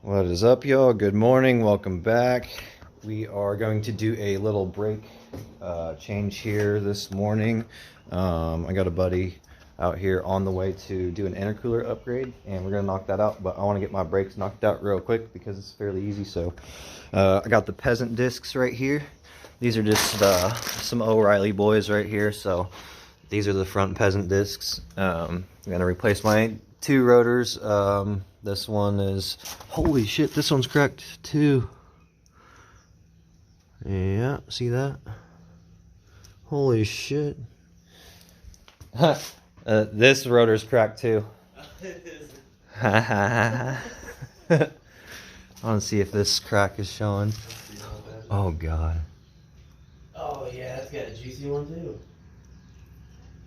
What is up, y'all? Good morning. Welcome back. We are going to do a little brake change here this morning. I got a buddy out here on the way to do an intercooler upgrade, and we're gonna knock that out. But I want to get my brakes knocked out real quick because it's fairly easy. So I got the peasant discs right here. These are just some O'Reilly boys right here. So these are the front peasant discs. I'm gonna replace my two rotors. This one is, holy shit, this one's cracked too. Yeah, see that? Holy shit. This rotor's cracked too. I want to see if this crack is showing. Oh god. Oh yeah, it's got a juicy one too.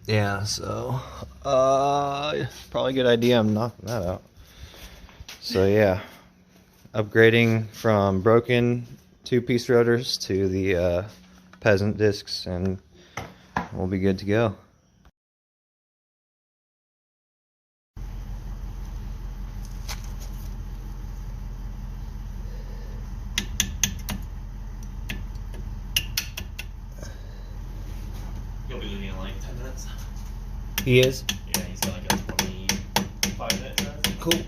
Yeah, so probably a good idea I'm knocking that out. So yeah, upgrading from broken two-piece rotors to the peasant discs, and we'll be good to go. You'll be leaving in like 10 minutes. He is? Yeah, he's got like a 25-minute drive. Cool.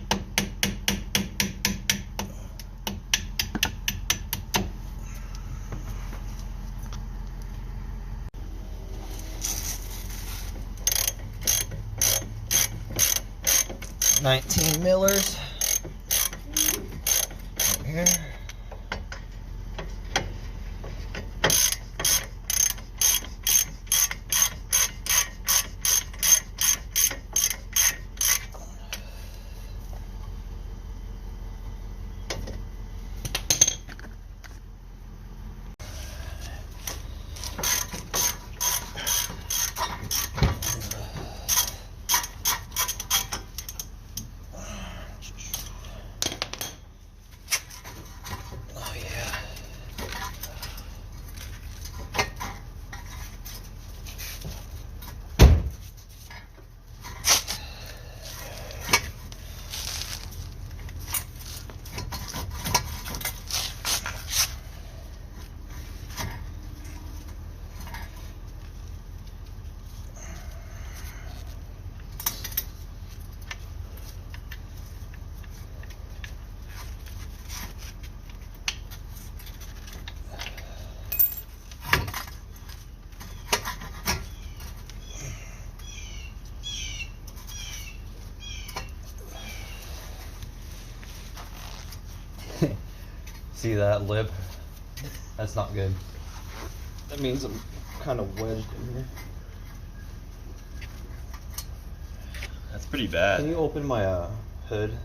$19 millers. Right here. See that lip? That's not good. That means I'm kind of wedged in here. That's pretty bad. Can you open my hood?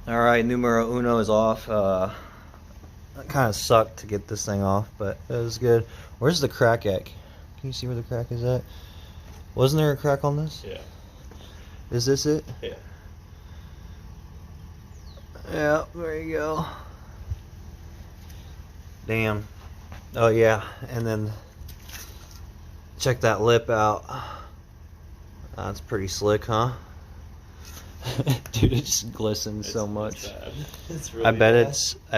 Alright, numero uno is off. That kind of sucked to get this thing off, but it was good. Where's the crack at? Can you see where the crack is at? Wasn't there a crack on this? Yeah. Is this it? Yeah. Yeah, there you go. Damn. Oh yeah, and then check that lip out. That's pretty slick, huh? Dude, it just glistens so much. It's really I bet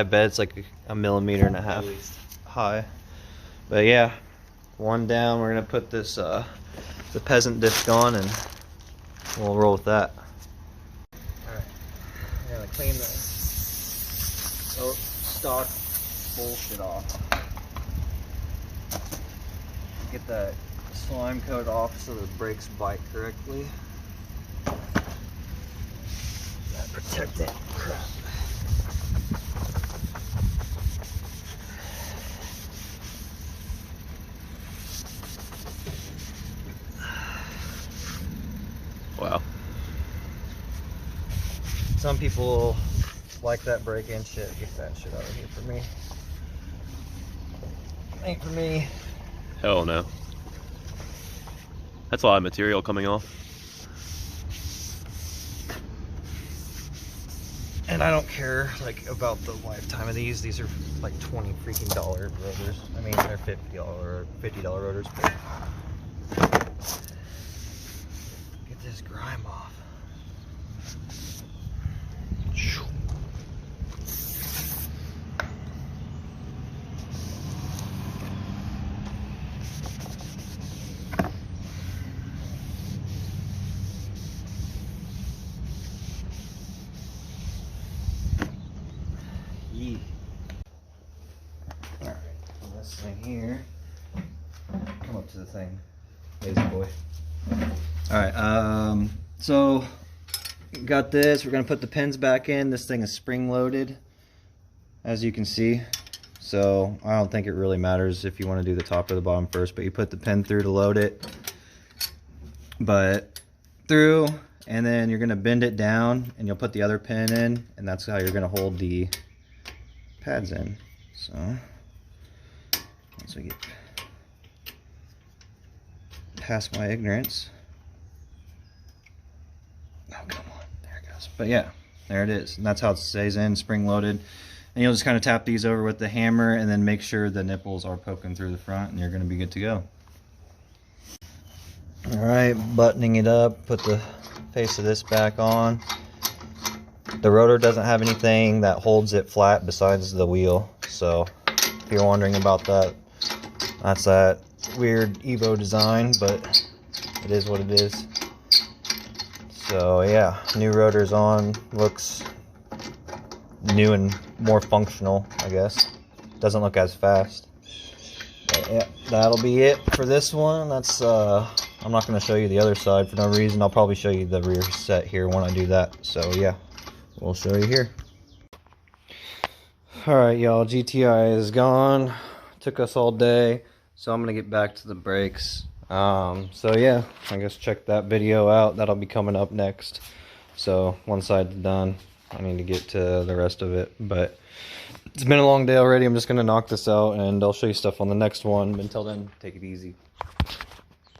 bad. it's like a millimeter and a half high. But yeah, one down. We're gonna put this the peasant disc on, and we'll roll with that. Alright, I'm gonna clean the stock bullshit off. Get that slime coat off so the brakes bite correctly. That protectant crap. Wow. Some people like that break-in shit. Get that shit out of here for me. Ain't for me. Hell no. That's a lot of material coming off. And I don't care like about the lifetime of these. These are like $20 freaking rotors. I mean, they're $50 rotors. But get this grime off. Alright, this thing here. Come up to the thing. Lazy boy. Alright, so got this. We're gonna put the pins back in. This thing is spring loaded, as you can see. So I don't think it really matters if you want to do the top or the bottom first, but you put the pin through to load it. But through, and then you're gonna bend it down and you'll put the other pin in, and that's how you're gonna hold the pads in. So once we get past my ignorance. Oh, come on. There it goes. But yeah, there it is. And that's how it stays in, spring loaded. And you'll just kind of tap these over with the hammer and then make sure the nipples are poking through the front, and you're going to be good to go. Alright, buttoning it up, put the face of this back on. The rotor doesn't have anything that holds it flat besides the wheel. So if you're wondering about that, that's that weird EVO design, but it is what it is. So yeah, new rotor's on, looks new and more functional, I guess. Doesn't look as fast. But yeah, that'll be it for this one. That's I'm not going to show you the other side for no reason. I'll probably show you the rear set here when I do that. So yeah, we'll show you here. Alright y'all, GTI is gone. Took us all day. So I'm going to get back to the brakes. So yeah, I guess check that video out. That'll be coming up next. So one side's done. I need to get to the rest of it. But it's been a long day already. I'm just going to knock this out and I'll show you stuff on the next one. But until then, take it easy.